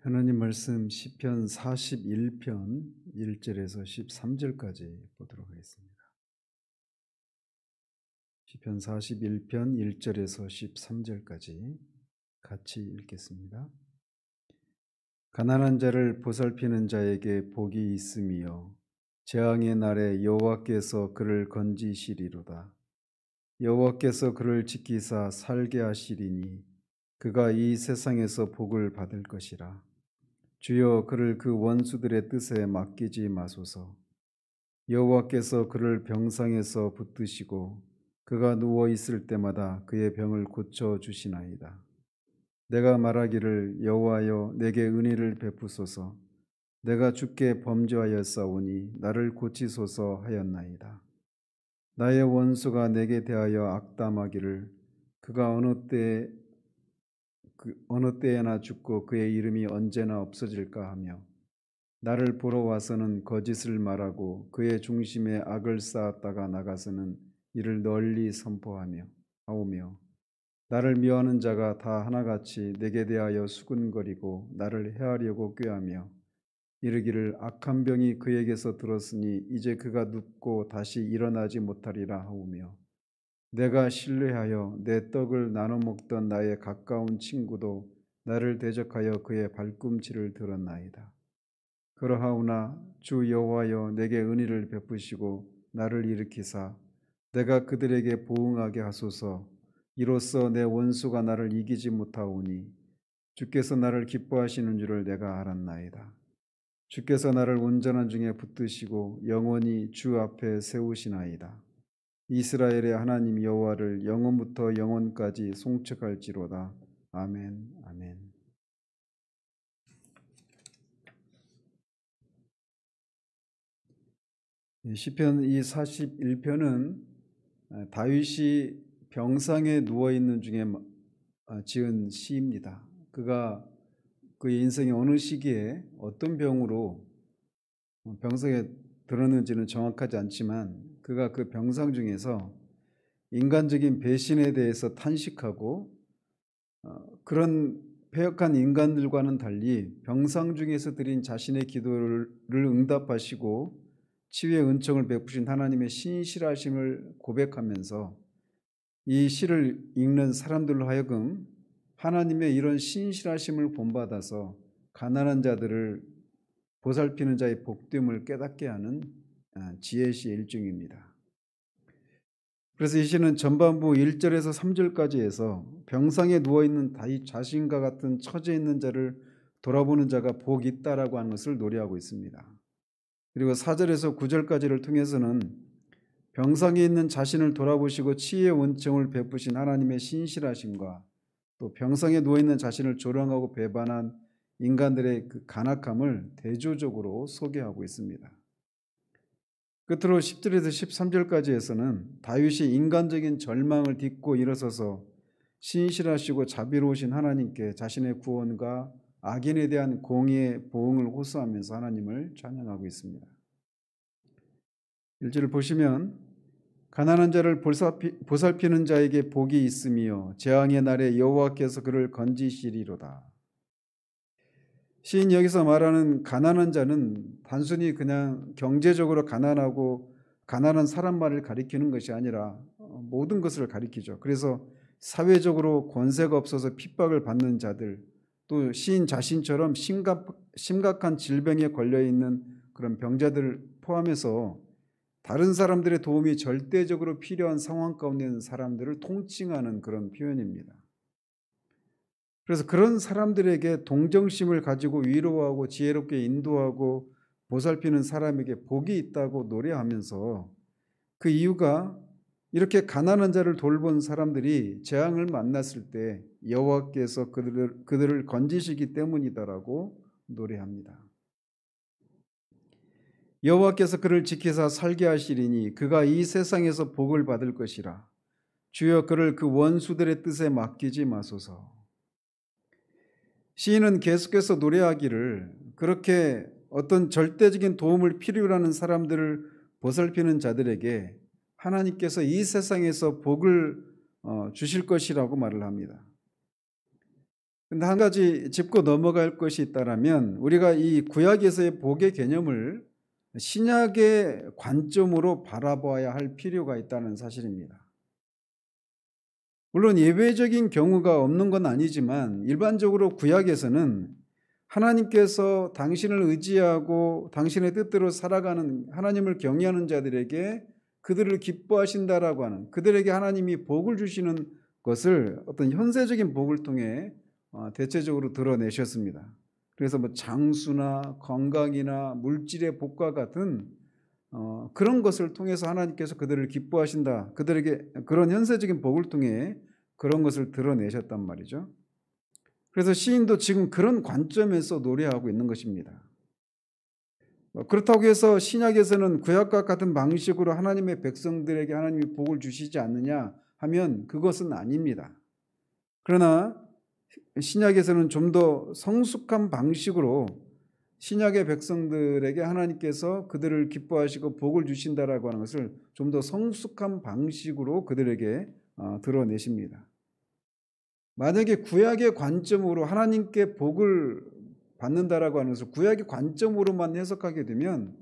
하나님 말씀 시편 41편 1절에서 13절까지 보도록 하겠습니다. 시편 41편 1절에서 13절까지 같이 읽겠습니다. 가난한 자를 보살피는 자에게 복이 있음이요 재앙의 날에 여호와께서 그를 건지시리로다. 여호와께서 그를 지키사 살게 하시리니 그가 이 세상에서 복을 받을 것이라. 주여 그를 그 원수들의 뜻에 맡기지 마소서. 여호와께서 그를 병상에서 붙드시고 그가 누워 있을 때마다 그의 병을 고쳐 주시나이다. 내가 말하기를 여호와여 내게 은혜를 베푸소서. 내가 주께 범죄하였사오니 나를 고치소서 하였나이다. 나의 원수가 내게 대하여 악담하기를 그가 어느 때에나 죽고 그의 이름이 언제나 없어질까 하며 나를 보러 와서는 거짓을 말하고 그의 중심에 악을 쌓았다가 나가서는 이를 널리 선포하며 하오며 나를 미워하는 자가 다 하나같이 내게 대하여 수군거리고 나를 해하려고 꾀하며 이르기를 악한 병이 그에게서 들었으니 이제 그가 눕고 다시 일어나지 못하리라 하오며 내가 신뢰하여 내 떡을 나눠 먹던 나의 가까운 친구도 나를 대적하여 그의 발꿈치를 들었나이다. 그러하오나 주 여호와여 내게 은혜를 베푸시고 나를 일으키사 내가 그들에게 보응하게 하소서. 이로써 내 원수가 나를 이기지 못하오니 주께서 나를 기뻐하시는 줄을 내가 알았나이다. 주께서 나를 온전한 중에 붙드시고 영원히 주 앞에 세우시나이다. 이스라엘의 하나님 여호와를 영원부터 영원까지 송축할지로다. 아멘. 아멘. 시편 이 41편은 다윗이 병상에 누워 있는 중에 지은 시입니다. 그가 그의 인생의 어느 시기에 어떤 병으로 병상에 들었는지는 정확하지 않지만 그가 그 병상 중에서 인간적인 배신에 대해서 탄식하고 그런 패역한 인간들과는 달리 병상 중에서 드린 자신의 기도를 응답하시고 치유의 은총을 베푸신 하나님의 신실하심을 고백하면서 이 시를 읽는 사람들로 하여금 하나님의 이런 신실하심을 본받아서 가난한 자들을 보살피는 자의 복됨을 깨닫게 하는 지혜시의 일종입니다. 그래서 이 시는 전반부 1절에서 3절까지 해서 병상에 누워있는 다윗 자신과 같은 처지에 있는 자를 돌아보는 자가 복이 있다라고 하는 것을 노래하고 있습니다. 그리고 4절에서 9절까지를 통해서는 병상에 있는 자신을 돌아보시고 치유의 은총을 베푸신 하나님의 신실하심과 또 병상에 누워있는 자신을 조롱하고 배반한 인간들의 그 간악함을 대조적으로 소개하고 있습니다. 끝으로 10절에서 13절까지에서는 다윗이 인간적인 절망을 딛고 일어서서 신실하시고 자비로우신 하나님께 자신의 구원과 악인에 대한 공의의 보응을 호소하면서 하나님을 찬양하고 있습니다. 1절을 보시면 가난한 자를 보살피는 자에게 복이 있으며 재앙의 날에 여호와께서 그를 건지시리로다. 시인이 여기서 말하는 가난한 자는 단순히 그냥 경제적으로 가난하고 가난한 사람만을 가리키는 것이 아니라 모든 것을 가리키죠. 그래서 사회적으로 권세가 없어서 핍박을 받는 자들, 또 시인 자신처럼 심각한 질병에 걸려있는 그런 병자들을 포함해서 다른 사람들의 도움이 절대적으로 필요한 상황 가운데 있는 사람들을 통칭하는 그런 표현입니다. 그래서 그런 사람들에게 동정심을 가지고 위로하고 지혜롭게 인도하고 보살피는 사람에게 복이 있다고 노래하면서 그 이유가 이렇게 가난한 자를 돌본 사람들이 재앙을 만났을 때 여호와께서 그들을 건지시기 때문이다라고 노래합니다. 여호와께서 그를 지키사 살게 하시리니 그가 이 세상에서 복을 받을 것이라. 주여 그를 그 원수들의 뜻에 맡기지 마소서. 시인은 계속해서 노래하기를 그렇게 어떤 절대적인 도움을 필요로 하는 사람들을 보살피는 자들에게 하나님께서 이 세상에서 복을 주실 것이라고 말을 합니다. 근데 한 가지 짚고 넘어갈 것이 있다라면 우리가 이 구약에서의 복의 개념을 신약의 관점으로 바라봐야 할 필요가 있다는 사실입니다. 물론 예외적인 경우가 없는 건 아니지만 일반적으로 구약에서는 하나님께서 당신을 의지하고 당신의 뜻대로 살아가는 하나님을 경외하는 자들에게 그들을 기뻐하신다라고 하는, 그들에게 하나님이 복을 주시는 것을 어떤 현세적인 복을 통해 대체적으로 드러내셨습니다. 그래서 뭐 장수나 건강이나 물질의 복과 같은 그런 것을 통해서 하나님께서 그들을 기뻐하신다, 그들에게 그런 현세적인 복을 통해 그런 것을 드러내셨단 말이죠. 그래서 시인도 지금 그런 관점에서 노래하고 있는 것입니다. 그렇다고 해서 신약에서는 구약과 같은 방식으로 하나님의 백성들에게 하나님이 복을 주시지 않느냐 하면 그것은 아닙니다. 그러나 신약에서는 좀 더 성숙한 방식으로 신약의 백성들에게 하나님께서 그들을 기뻐하시고 복을 주신다라고 하는 것을 좀 더 성숙한 방식으로 그들에게 드러내십니다. 만약에 구약의 관점으로 하나님께 복을 받는다라고 하는 것을 구약의 관점으로만 해석하게 되면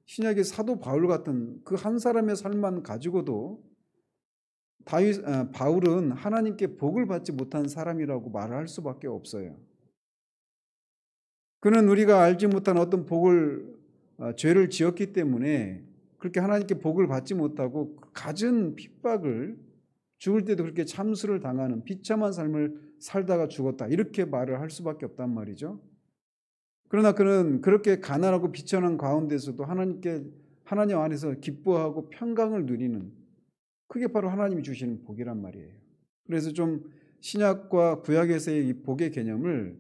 신약의 사도 바울 같은 그 한 사람의 삶만 가지고도 바울은 하나님께 복을 받지 못한 사람이라고 말을 할 수밖에 없어요. 그는 우리가 알지 못한 어떤 죄를 지었기 때문에 그렇게 하나님께 복을 받지 못하고 갖은 핍박을 죽을 때도 그렇게 참수를 당하는 비참한 삶을 살다가 죽었다, 이렇게 말을 할 수밖에 없단 말이죠. 그러나 그는 그렇게 가난하고 비천한 가운데서도 하나님 안에서 기뻐하고 평강을 누리는, 그게 바로 하나님이 주시는 복이란 말이에요. 그래서 좀 신약과 구약에서의 이 복의 개념을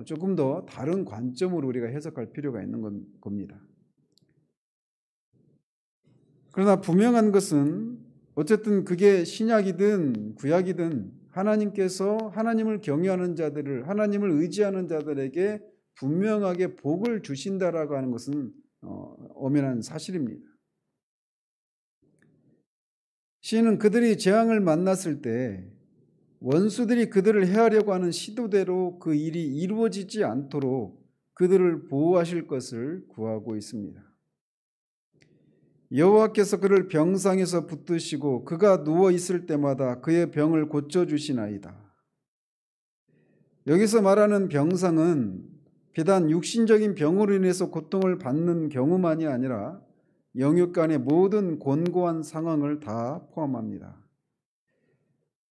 조금 더 다른 관점으로 우리가 해석할 필요가 있는 겁니다. 그러나 분명한 것은 어쨌든 그게 신약이든 구약이든 하나님께서 하나님을 경외하는 자들을, 하나님을 의지하는 자들에게 분명하게 복을 주신다라고 하는 것은 엄연한 사실입니다. 시인은 그들이 재앙을 만났을 때 원수들이 그들을 해하려고 하는 시도대로 그 일이 이루어지지 않도록 그들을 보호하실 것을 구하고 있습니다. 여호와께서 그를 병상에서 붙드시고 그가 누워 있을 때마다 그의 병을 고쳐주시나이다. 여기서 말하는 병상은 비단 육신적인 병으로 인해서 고통을 받는 경우만이 아니라 영육 간의 모든 곤고한 상황을 다 포함합니다.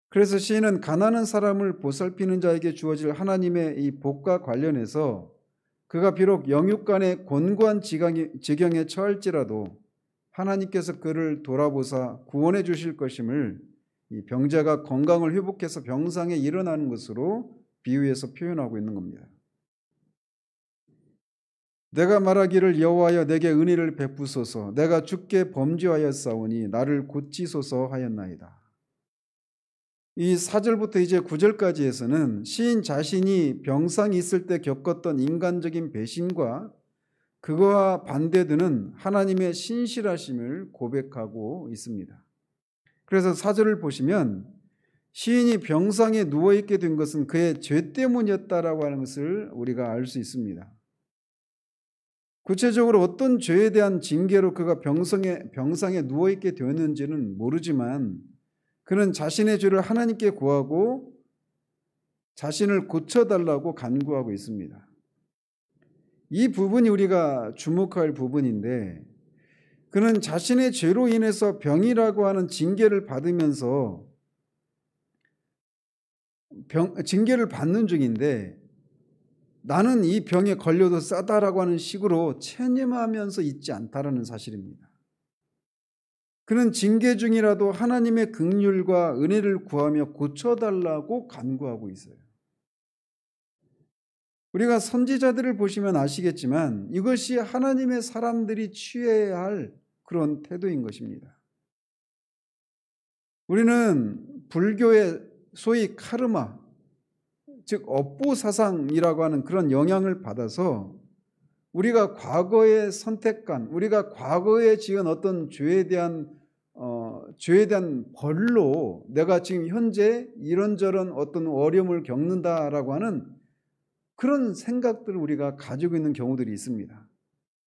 그래서 시인은 가난한 사람을 보살피는 자에게 주어질 하나님의 이 복과 관련해서 그가 비록 영육 간의 곤고한 지경에 처할지라도 하나님께서 그를 돌아보사 구원해 주실 것임을 이 병자가 건강을 회복해서 병상에 일어나는 것으로 비유해서 표현하고 있는 겁니다. 내가 말하기를 여호와여 내게 은혜를 베푸소서, 내가 주께 범죄하였사오니 나를 고치소서 하였나이다. 이 4절부터 이제 9절까지에서는 시인 자신이 병상이 있을 때 겪었던 인간적인 배신과 그거와 반대되는 하나님의 신실하심을 고백하고 있습니다. 그래서 4절을 보시면 시인이 병상에 누워있게 된 것은 그의 죄 때문이었다라고 하는 것을 우리가 알 수 있습니다. 구체적으로 어떤 죄에 대한 징계로 그가 병상에 누워있게 되었는지는 모르지만 그는 자신의 죄를 하나님께 구하고 자신을 고쳐달라고 간구하고 있습니다. 이 부분이 우리가 주목할 부분인데 그는 자신의 죄로 인해서 병이라고 하는 징계를 받으면서 징계를 받는 중인데 나는 이 병에 걸려도 싸다라고 하는 식으로 체념하면서 있지 않다라는 사실입니다. 그는 징계 중이라도 하나님의 긍휼과 은혜를 구하며 고쳐달라고 간구하고 있어요. 우리가 선지자들을 보시면 아시겠지만 이것이 하나님의 사람들이 취해야 할 그런 태도인 것입니다. 우리는 불교의 소위 카르마, 즉 업보 사상이라고 하는 그런 영향을 받아서 우리가 과거에 선택한, 우리가 과거에 지은 어떤 죄에 대한 죄에 대한 벌로 내가 지금 현재 이런저런 어떤 어려움을 겪는다라고 하는 그런 생각들을 우리가 가지고 있는 경우들이 있습니다.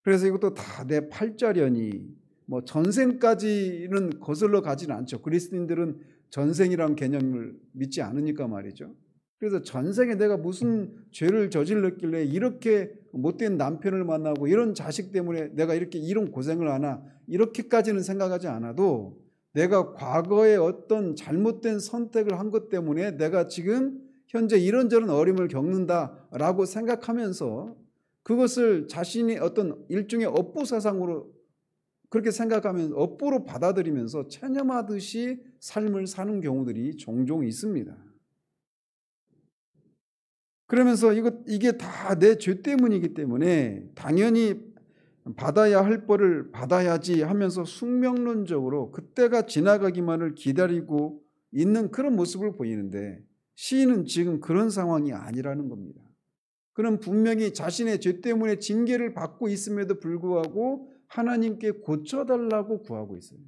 그래서 이것도 다 내 팔자려니 뭐 전생까지는 거슬러 가지는 않죠. 그리스도인들은 전생이란 개념을 믿지 않으니까 말이죠. 그래서 전생에 내가 무슨 죄를 저질렀길래 이렇게 못된 남편을 만나고 이런 자식 때문에 내가 이렇게 이런 고생을 하나, 이렇게까지는 생각하지 않아도 내가 과거에 어떤 잘못된 선택을 한 것 때문에 내가 지금 현재 이런저런 어려움을 겪는다라고 생각하면서 그것을 자신이 어떤 일종의 업보 사상으로 그렇게 생각하면서 업보로 받아들이면서 체념하듯이 삶을 사는 경우들이 종종 있습니다. 그러면서 이게 다 내 죄 때문이기 때문에 당연히 받아야 할 벌을 받아야지 하면서 숙명론적으로 그때가 지나가기만을 기다리고 있는 그런 모습을 보이는데, 시인은 지금 그런 상황이 아니라는 겁니다. 그는 분명히 자신의 죄 때문에 징계를 받고 있음에도 불구하고 하나님께 고쳐달라고 구하고 있어요.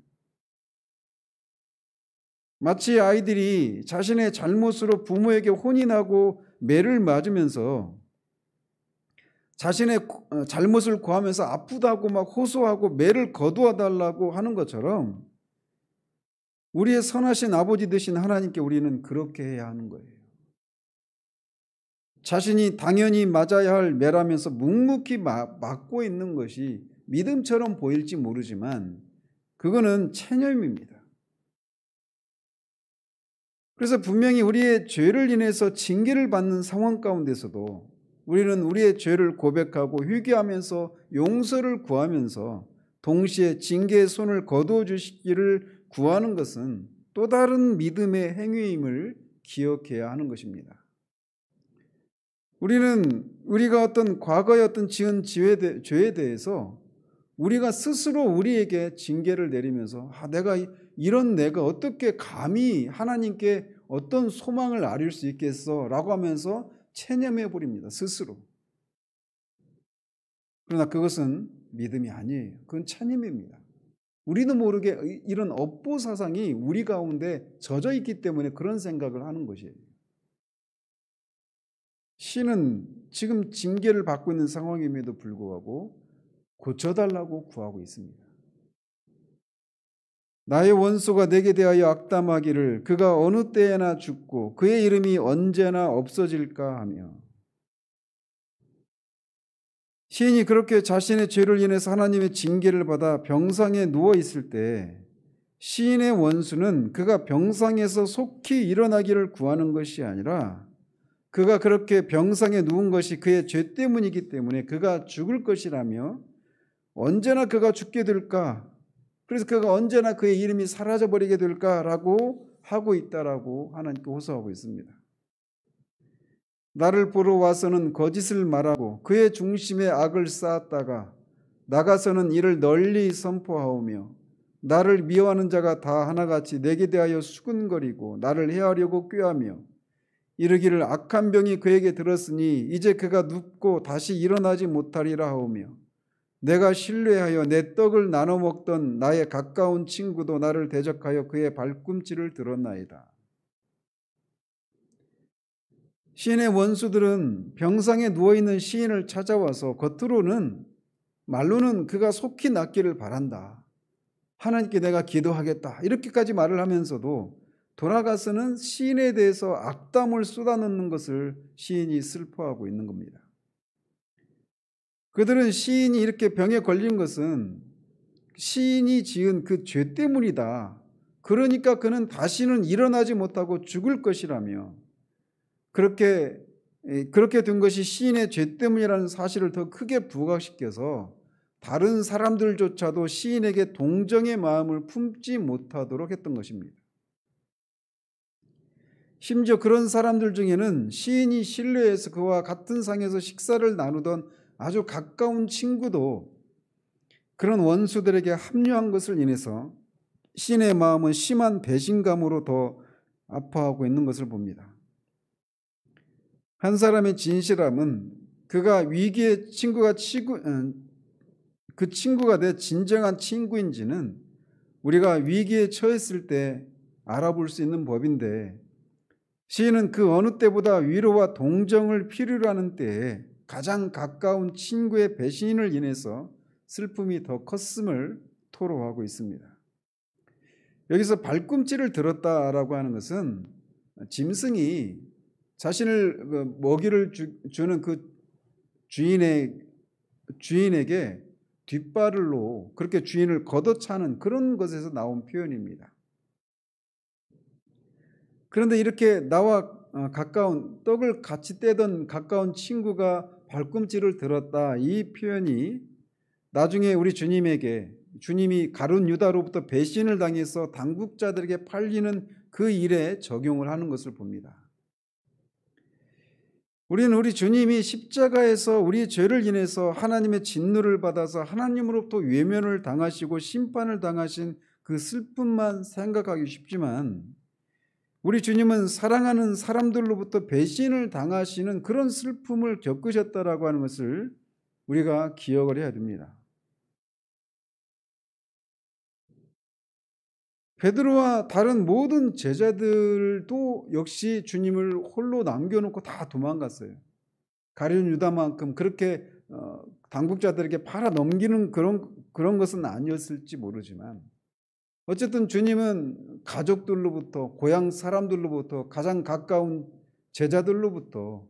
마치 아이들이 자신의 잘못으로 부모에게 혼이 나고 매를 맞으면서 자신의 잘못을 구하면서 아프다고 막 호소하고 매를 거두어 달라고 하는 것처럼 우리의 선하신 아버지 되신 하나님께 우리는 그렇게 해야 하는 거예요. 자신이 당연히 맞아야 할 매라면서 묵묵히 맞고 있는 것이 믿음처럼 보일지 모르지만 그거는 체념입니다. 그래서 분명히 우리의 죄를 인해서 징계를 받는 상황 가운데서도 우리는 우리의 죄를 고백하고 회개하면서 용서를 구하면서 동시에 징계의 손을 거두어 주시기를 구하는 것은 또 다른 믿음의 행위임을 기억해야 하는 것입니다. 우리가 어떤 과거의 어떤 지은 죄에 대해서 우리가 스스로 우리에게 징계를 내리면서 내가 어떻게 감히 하나님께 어떤 소망을 아릴 수 있겠어 라고 하면서 체념해 버립니다. 스스로. 그러나 그것은 믿음이 아니에요. 그건 체념입니다. 우리도 모르게 이런 업보 사상이 우리 가운데 젖어 있기 때문에 그런 생각을 하는 것이에요. 시는 지금 징계를 받고 있는 상황임에도 불구하고 고쳐달라고 구하고 있습니다. 나의 원수가 내게 대하여 악담하기를 그가 어느 때에나 죽고 그의 이름이 언제나 없어질까 하며, 시인이 그렇게 자신의 죄를 인해서 하나님의 징계를 받아 병상에 누워 있을 때 시인의 원수는 그가 병상에서 속히 일어나기를 구하는 것이 아니라 그가 그렇게 병상에 누운 것이 그의 죄 때문이기 때문에 그가 죽을 것이라며 언제나 그가 죽게 될까, 그래서 그가 언제나 그의 이름이 사라져버리게 될까라고 하고 있다라고 하나님께 호소하고 있습니다. 나를 보러 와서는 거짓을 말하고 그의 중심에 악을 쌓았다가 나가서는 이를 널리 선포하오며 나를 미워하는 자가 다 하나같이 내게 대하여 수군거리고 나를 해하려고 꾀하며 이르기를 악한 병이 그에게 들었으니 이제 그가 눕고 다시 일어나지 못하리라 하오며 내가 신뢰하여 내 떡을 나눠 먹던 나의 가까운 친구도 나를 대적하여 그의 발꿈치를 들었나이다. 시인의 원수들은 병상에 누워있는 시인을 찾아와서 겉으로는 말로는 그가 속히 낫기를 바란다, 하나님께 내가 기도하겠다, 이렇게까지 말을 하면서도 돌아가서는 시인에 대해서 악담을 쏟아넣는 것을 시인이 슬퍼하고 있는 겁니다. 그들은 시인이 이렇게 병에 걸린 것은 시인이 지은 그 죄 때문이다, 그러니까 그는 다시는 일어나지 못하고 죽을 것이라며 그렇게 된 것이 시인의 죄 때문이라는 사실을 더 크게 부각시켜서 다른 사람들조차도 시인에게 동정의 마음을 품지 못하도록 했던 것입니다. 심지어 그런 사람들 중에는 시인이 신뢰해서 그와 같은 상에서 식사를 나누던 아주 가까운 친구도 그런 원수들에게 합류한 것을 인해서 시인의 마음은 심한 배신감으로 더 아파하고 있는 것을 봅니다. 한 사람의 진실함은 그가 위기의 그 친구가 내 진정한 친구인지는 우리가 위기에 처했을 때 알아볼 수 있는 법인데, 시인은 그 어느 때보다 위로와 동정을 필요로 하는 때에 가장 가까운 친구의 배신을 인해서 슬픔이 더 컸음을 토로하고 있습니다. 여기서 발꿈치를 들었다라고 하는 것은 짐승이 자신을 먹이를 주는 그 주인에게 뒷발로 그렇게 주인을 걷어차는 그런 것에서 나온 표현입니다. 그런데 이렇게 나와 가까운 떡을 같이 떼던 가까운 친구가 발꿈치를 들었다, 이 표현이 나중에 우리 주님이 가룟 유다로부터 배신을 당해서 당국자들에게 팔리는 그 일에 적용을 하는 것을 봅니다. 우리는 우리 주님이 십자가에서 우리의 죄를 인해서 하나님의 진노를 받아서 하나님으로부터 외면을 당하시고 심판을 당하신 그 슬픔만 생각하기 쉽지만, 우리 주님은 사랑하는 사람들로부터 배신을 당하시는 그런 슬픔을 겪으셨다라고 하는 것을 우리가 기억을 해야 됩니다. 베드로와 다른 모든 제자들도 역시 주님을 홀로 남겨놓고 다 도망갔어요. 가룟 유다만큼 그렇게 당국자들에게 팔아 넘기는 그런 것은 아니었을지 모르지만, 어쨌든 주님은 가족들로부터, 고향 사람들로부터, 가장 가까운 제자들로부터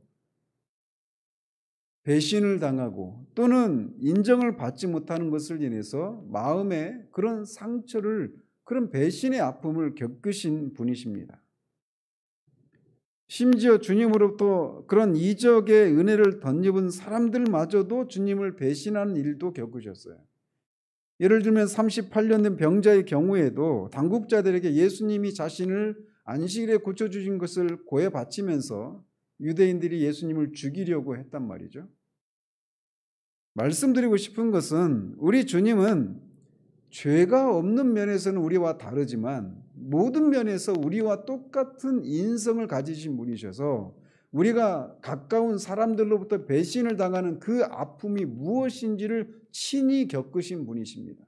배신을 당하고 또는 인정을 받지 못하는 것을 인해서 마음에 그런 상처를, 그런 배신의 아픔을 겪으신 분이십니다. 심지어 주님으로부터 그런 이적의 은혜를 덧입은 사람들마저도 주님을 배신하는 일도 겪으셨어요. 예를 들면 38년 된 병자의 경우에도 당국자들에게 예수님이 자신을 안식일에 고쳐주신 것을 고해 바치면서 유대인들이 예수님을 죽이려고 했단 말이죠. 말씀드리고 싶은 것은 우리 주님은 죄가 없는 면에서는 우리와 다르지만 모든 면에서 우리와 똑같은 인성을 가지신 분이셔서 우리가 가까운 사람들로부터 배신을 당하는 그 아픔이 무엇인지를 친히 겪으신 분이십니다.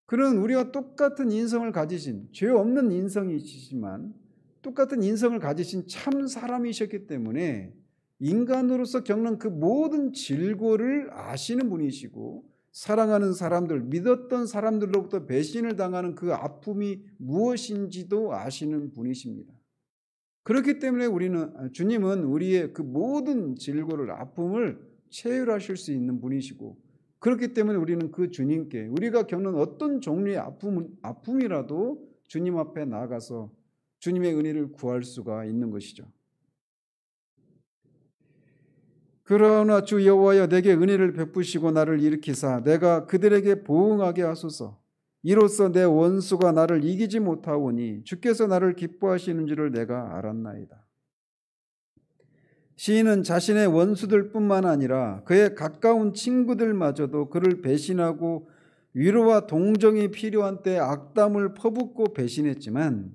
그런 우리와 똑같은 인성을 가지신, 죄 없는 인성이시지만 똑같은 인성을 가지신 참 사람이셨기 때문에 인간으로서 겪는 그 모든 질고를 아시는 분이시고, 사랑하는 사람들, 믿었던 사람들로부터 배신을 당하는 그 아픔이 무엇인지도 아시는 분이십니다. 그렇기 때문에 주님은 우리의 그 모든 질고를, 아픔을 체휼하실 수 있는 분이시고, 그렇기 때문에 우리는 그 주님께 우리가 겪는 어떤 종류의 아픔이라도 주님 앞에 나아가서 주님의 은혜를 구할 수가 있는 것이죠. 그러나 주 여호와여, 내게 은혜를 베푸시고 나를 일으키사 내가 그들에게 보응하게 하소서. 이로써 내 원수가 나를 이기지 못하오니 주께서 나를 기뻐하시는 줄을 내가 알았나이다. 시인은 자신의 원수들뿐만 아니라 그의 가까운 친구들마저도 그를 배신하고 위로와 동정이 필요한 때 악담을 퍼붓고 배신했지만,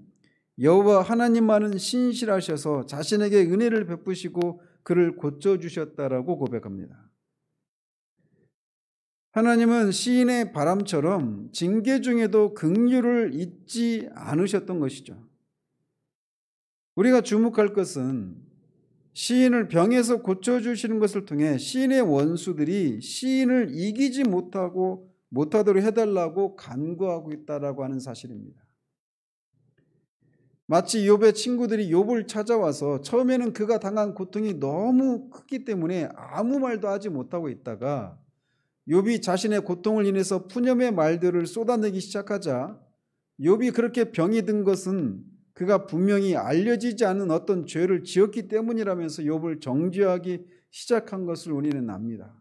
여호와 하나님만은 신실하셔서 자신에게 은혜를 베푸시고 그를 고쳐주셨다라고 고백합니다. 하나님은 시인의 바람처럼 징계 중에도 긍휼을 잊지 않으셨던 것이죠. 우리가 주목할 것은 시인을 병에서 고쳐주시는 것을 통해 시인의 원수들이 시인을 이기지 못하도록 해달라고 간구하고 있다라고 하는 사실입니다. 마치 욥의 친구들이 욥을 찾아와서 처음에는 그가 당한 고통이 너무 크기 때문에 아무 말도 하지 못하고 있다가 욥이 자신의 고통을 인해서 푸념의 말들을 쏟아내기 시작하자, 욥이 그렇게 병이 든 것은 그가 분명히 알려지지 않은 어떤 죄를 지었기 때문이라면서 욥을 정죄하기 시작한 것을 우리는 압니다.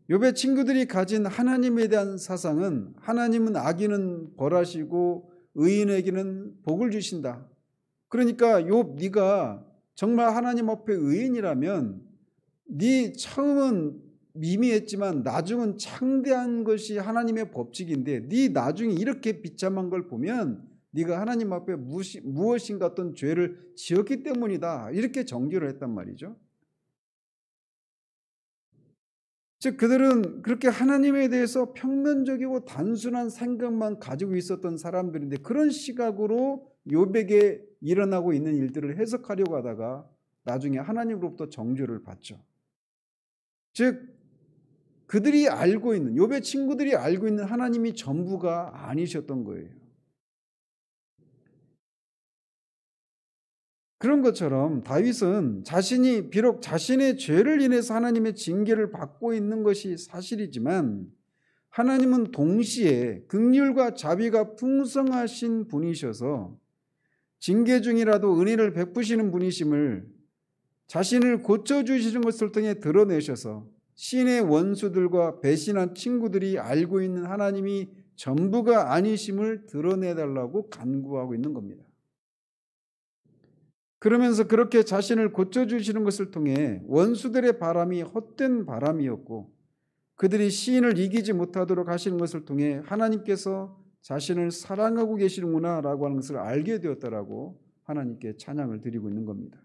욥의 친구들이 가진 하나님에 대한 사상은, 하나님은 악인은 벌하시고 의인에게는 복을 주신다. 그러니까 욥, 네가 정말 하나님 앞에 의인이라면 네 처음은 미미했지만 나중은 창대한 것이 하나님의 법칙인데, 네 나중에 이렇게 비참한 걸 보면 네가 하나님 앞에 무엇인가 어떤 죄를 지었기 때문이다. 이렇게 정죄를 했단 말이죠. 즉 그들은 그렇게 하나님에 대해서 평면적이고 단순한 생각만 가지고 있었던 사람들인데, 그런 시각으로 욥에게 일어나고 있는 일들을 해석하려고 하다가 나중에 하나님으로부터 정죄를 받죠. 즉 그들이 알고 있는, 욥의 친구들이 알고 있는 하나님이 전부가 아니셨던 거예요. 그런 것처럼 다윗은 자신이 비록 자신의 죄를 인해서 하나님의 징계를 받고 있는 것이 사실이지만, 하나님은 동시에 긍휼과 자비가 풍성하신 분이셔서 징계 중이라도 은혜를 베푸시는 분이심을 자신을 고쳐주시는 것을 통해 드러내셔서 신의 원수들과 배신한 친구들이 알고 있는 하나님이 전부가 아니심을 드러내달라고 간구하고 있는 겁니다. 그러면서 그렇게 자신을 고쳐주시는 것을 통해 원수들의 바람이 헛된 바람이었고, 그들이 시인을 이기지 못하도록 하시는 것을 통해 하나님께서 자신을 사랑하고 계시는구나 라고 하는 것을 알게 되었다라고 하나님께 찬양을 드리고 있는 겁니다.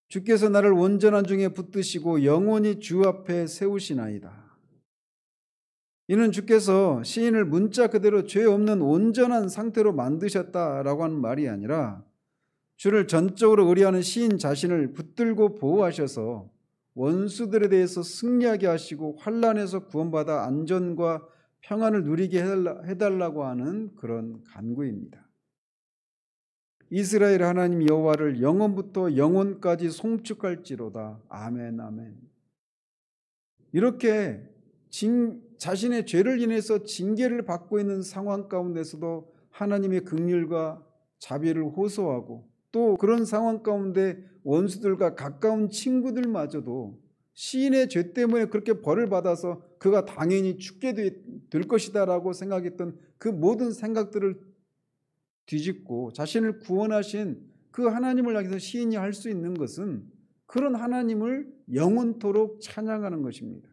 주께서 나를 온전한 중에 붙드시고 영원히 주 앞에 세우시나이다. 이는 주께서 시인을 문자 그대로 죄 없는 온전한 상태로 만드셨다라고 하는 말이 아니라, 주를 전적으로 의뢰하는 시인 자신을 붙들고 보호하셔서 원수들에 대해서 승리하게 하시고 환난에서 구원받아 안전과 평안을 누리게 해달라고 하는 그런 간구입니다. 이스라엘 하나님 여호와를 영원부터 영원까지 송축할지로다. 아멘 아멘. 이렇게 자신의 죄를 인해서 징계를 받고 있는 상황 가운데서도 하나님의 긍휼과 자비를 호소하고, 또 그런 상황 가운데 원수들과 가까운 친구들마저도 시인의 죄 때문에 그렇게 벌을 받아서 그가 당연히 죽게 될 것이다 라고 생각했던 그 모든 생각들을 뒤집고 자신을 구원하신 그 하나님을 향해서 시인이 할 수 있는 것은 그런 하나님을 영원토록 찬양하는 것입니다.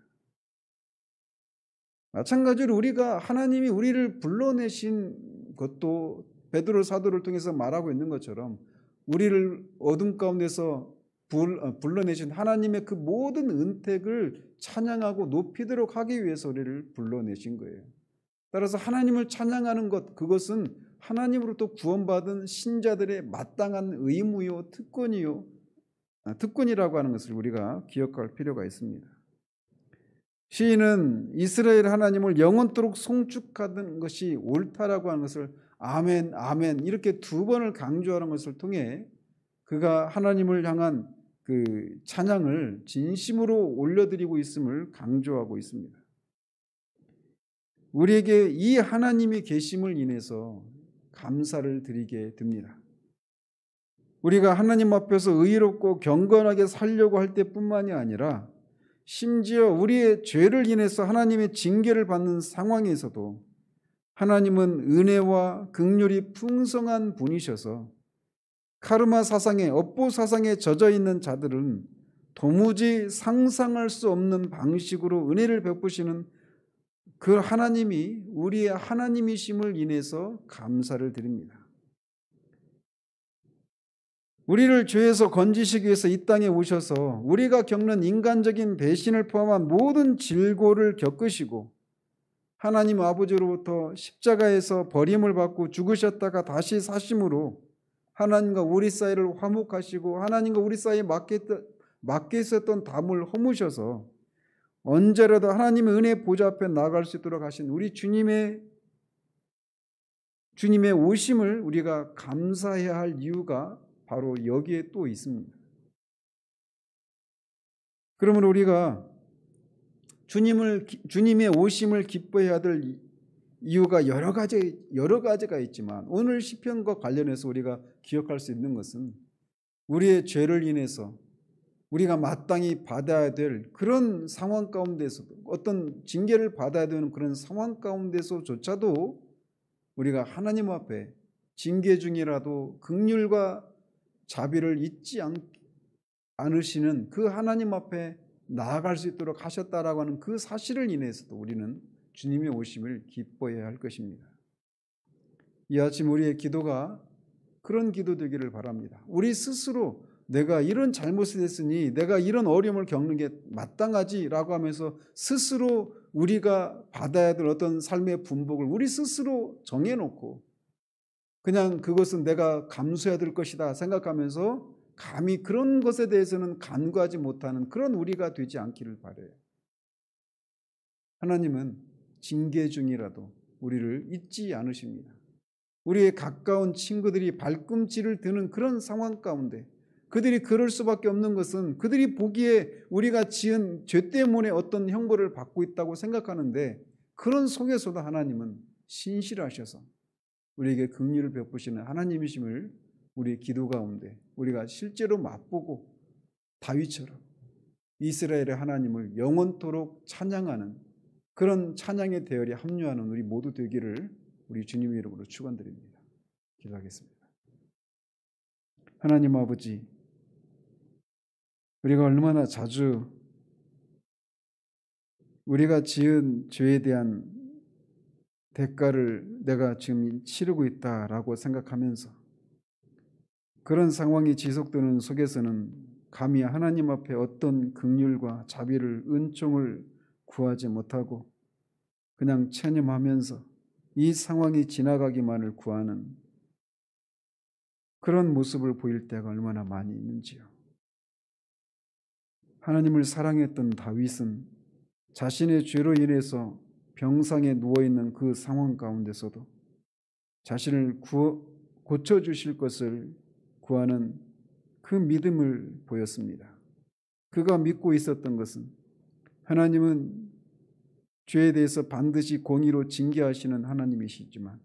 마찬가지로 우리가 하나님이 우리를 불러내신 것도 베드로 사도를 통해서 말하고 있는 것처럼, 우리를 어둠 가운데서 불러내신 하나님의 그 모든 은택을 찬양하고 높이도록 하기 위해서 우리를 불러내신 거예요. 따라서 하나님을 찬양하는 것, 그것은 하나님으로부터 구원받은 신자들의 마땅한 의무요 특권이라고 하는 것을 우리가 기억할 필요가 있습니다. 시인은 이스라엘 하나님을 영원토록 송축하는 것이 옳다라고 하는 것을 아멘 아멘 이렇게 두 번을 강조하는 것을 통해 그가 하나님을 향한 그 찬양을 진심으로 올려드리고 있음을 강조하고 있습니다. 우리에게 이 하나님이 계심을 인해서 감사를 드리게 됩니다. 우리가 하나님 앞에서 의롭고 경건하게 살려고 할 때뿐만이 아니라, 심지어 우리의 죄를 인해서 하나님의 징계를 받는 상황에서도 하나님은 은혜와 긍휼이 풍성한 분이셔서 카르마 사상에, 업보 사상에 젖어 있는 자들은 도무지 상상할 수 없는 방식으로 은혜를 베푸시는 그 하나님이 우리의 하나님이심을 인해서 감사를 드립니다. 우리를 죄에서 건지시기 위해서 이 땅에 오셔서 우리가 겪는 인간적인 배신을 포함한 모든 질고를 겪으시고, 하나님 아버지로부터 십자가에서 버림을 받고 죽으셨다가 다시 사심으로 하나님과 우리 사이를 화목하시고, 하나님과 우리 사이에 맡겨 있었던 담을 허무셔서 언제라도 하나님의 은혜 보좌 앞에 나아갈 수 있도록 하신 우리 주님의 오심을 우리가 감사해야 할 이유가 바로 여기에 또 있습니다. 그러므로 우리가 주님의 오심을 기뻐해야 될 이유가 여러 가지가 있지만, 오늘 시편과 관련해서 우리가 기억할 수 있는 것은 우리의 죄를 인해서 우리가 마땅히 받아야 될 그런 상황 가운데서도, 어떤 징계를 받아야 되는 그런 상황 가운데서조차도 우리가 하나님 앞에 징계 중이라도 긍휼과 자비를 잊지 않으시는 그 하나님 앞에 나아갈 수 있도록 하셨다라고 하는 그 사실을 인해서도 우리는 주님의 오심을 기뻐해야 할 것입니다. 이 아침 우리의 기도가 그런 기도 되기를 바랍니다. 우리 스스로 내가 이런 잘못을 했으니 내가 이런 어려움을 겪는 게 마땅하지라고 하면서 스스로 우리가 받아야 될 어떤 삶의 분복을 우리 스스로 정해놓고 그냥 그것은 내가 감수해야 될 것이다 생각하면서 감히 그런 것에 대해서는 간구하지 못하는 그런 우리가 되지 않기를 바라요. 하나님은 징계 중이라도 우리를 잊지 않으십니다. 우리의 가까운 친구들이 발꿈치를 드는 그런 상황 가운데 그들이 그럴 수밖에 없는 것은 그들이 보기에 우리가 지은 죄 때문에 어떤 형벌을 받고 있다고 생각하는데 그런 속에서도 하나님은 신실하셔서 우리에게 긍휼을 베푸시는 하나님이심을 우리의 기도 가운데 우리가 실제로 맛보고 다윗처럼 이스라엘의 하나님을 영원토록 찬양하는 그런 찬양의 대열에 합류하는 우리 모두 되기를 우리 주님의 이름으로 축원드립니다. 기도하겠습니다. 하나님 아버지, 우리가 얼마나 자주 우리가 지은 죄에 대한 대가를 내가 지금 치르고 있다라고 생각하면서 그런 상황이 지속되는 속에서는 감히 하나님 앞에 어떤 긍휼과 자비를 은총을 구하지 못하고 그냥 체념하면서 이 상황이 지나가기만을 구하는 그런 모습을 보일 때가 얼마나 많이 있는지요. 하나님을 사랑했던 다윗은 자신의 죄로 인해서 병상에 누워있는 그 상황 가운데서도 자신을 고쳐주실 것을 구하는 그 믿음을 보였습니다. 그가 믿고 있었던 것은 하나님은 죄에 대해서 반드시 공의로 징계하시는 하나님이시지만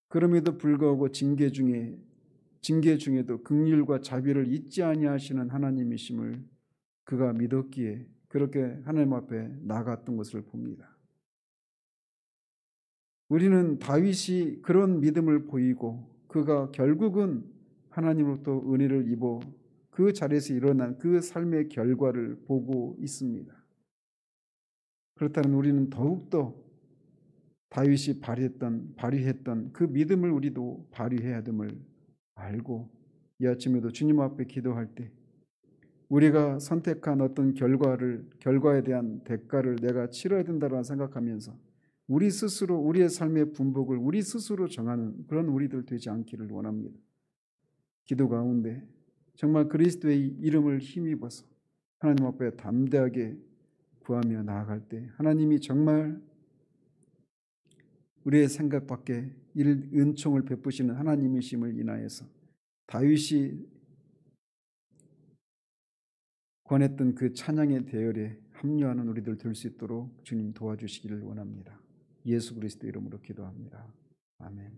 그럼에도 불구하고 징계 중에도 긍휼과 자비를 잊지 아니하시는 하나님이심을 그가 믿었기에 그렇게 하나님 앞에 나갔던 것을 봅니다. 우리는 다윗이 그런 믿음을 보이고 그가 결국은 하나님으로부터 은혜를 입어 그 자리에서 일어난 그 삶의 결과를 보고 있습니다. 그렇다면 우리는 더욱더 다윗이 발휘했던 그 믿음을 우리도 발휘해야 됨을 알고 이 아침에도 주님 앞에 기도할 때 우리가 선택한 어떤 결과에 대한 대가를 내가 치러야 된다고 생각하면서 우리 스스로 우리의 삶의 분복을 우리 스스로 정하는 그런 우리들 되지 않기를 원합니다. 기도 가운데 정말 그리스도의 이름을 힘입어서 하나님 앞에 담대하게 구하며 나아갈 때 하나님이 정말 우리의 생각 밖에 은총을 베푸시는 하나님이심을 인하여서 다윗이 권했던 그 찬양의 대열에 합류하는 우리들 될 수 있도록 주님 도와주시기를 원합니다. 예수 그리스도 이름으로 기도합니다. 아멘.